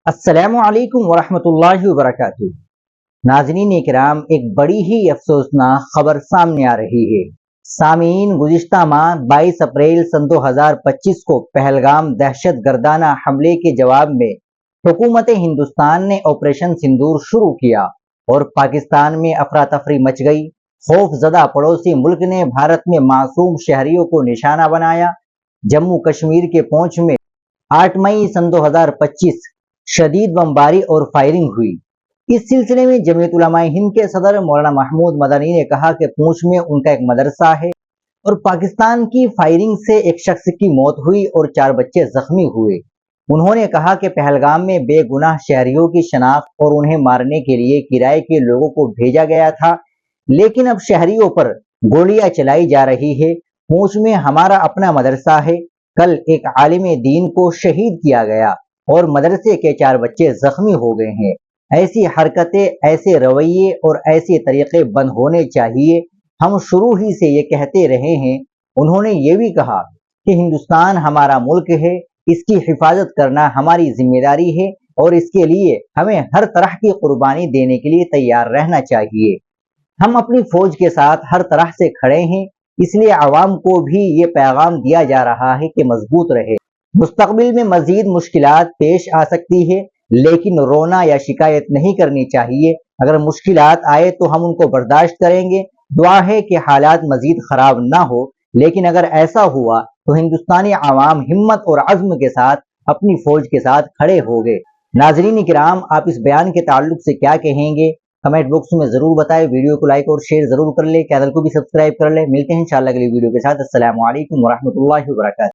السلام علیکم ورحمۃ اللہ وبرکاتہ۔ ناظرین کرام، ایک بڑی ہی افسوسناک خبر سامنے آ رہی ہے۔ سامعین، گزشتہ ماہ 22 اپریل سن 2025 کو پہلگام دہشت گردانہ حملے کے جواب میں حکومت ہندوستان نے آپریشن سندور شروع کیا اور پاکستان میں افراتفری مچ گئی۔ خوف زدہ پڑوسی ملک نے بھارت میں معصوم شہریوں کو نشانہ بنایا۔ جموں کشمیر کے پونچھ میں 8 مئی سن 2025 شدید بمباری اور فائرنگ ہوئی۔ اس سلسلے میں جمعیت علماء ہند کے صدر مولانا محمود مدنی نے کہا کہ پونچھ میں ان کا ایک مدرسہ ہے اور پاکستان کی فائرنگ سے ایک شخص کی موت ہوئی اور 4 بچے زخمی ہوئے۔ انہوں نے کہا کہ پہلگام میں بے گناہ شہریوں کی شناخت اور انہیں مارنے کے لیے کرائے کے لوگوں کو بھیجا گیا تھا، لیکن اب شہریوں پر گولیاں چلائی جا رہی ہے۔ پونچھ میں ہمارا اپنا مدرسہ ہے۔ کل ایک عالم دین کو شہید کیا گیا اور مدرسے کے 4 بچے زخمی ہو گئے ہیں۔ ایسی حرکتیں، ایسے رویے اور ایسے طریقے بند ہونے چاہیے۔ ہم شروع ہی سے یہ کہتے رہے ہیں۔ انہوں نے یہ بھی کہا کہ ہندوستان ہمارا ملک ہے، اس کی حفاظت کرنا ہماری ذمہ داری ہے اور اس کے لیے ہمیں ہر طرح کی قربانی دینے کے لیے تیار رہنا چاہیے۔ ہم اپنی فوج کے ساتھ ہر طرح سے کھڑے ہیں، اس لیے عوام کو بھی یہ پیغام دیا جا رہا ہے کہ مضبوط رہے۔ مستقبل میں مزید مشکلات پیش آ سکتی ہے، لیکن رونا یا شکایت نہیں کرنی چاہیے۔ اگر مشکلات آئے تو ہم ان کو برداشت کریں گے۔ دعا ہے کہ حالات مزید خراب نہ ہو، لیکن اگر ایسا ہوا تو ہندوستانی عوام ہمت اور عزم کے ساتھ اپنی فوج کے ساتھ کھڑے ہوں گے۔ ناظرین کرام، آپ اس بیان کے تعلق سے کیا کہیں گے؟ کمنٹ باکس میں ضرور بتائیں۔ ویڈیو کو لائک اور شیئر ضرور کر لیں، چینل کو بھی سبسکرائب کر لیں۔ ملتے ہیں انشاءاللہ اگلی ویڈیو کے ساتھ۔ السلام علیکم ورحمۃ اللہ وبرکاتہ۔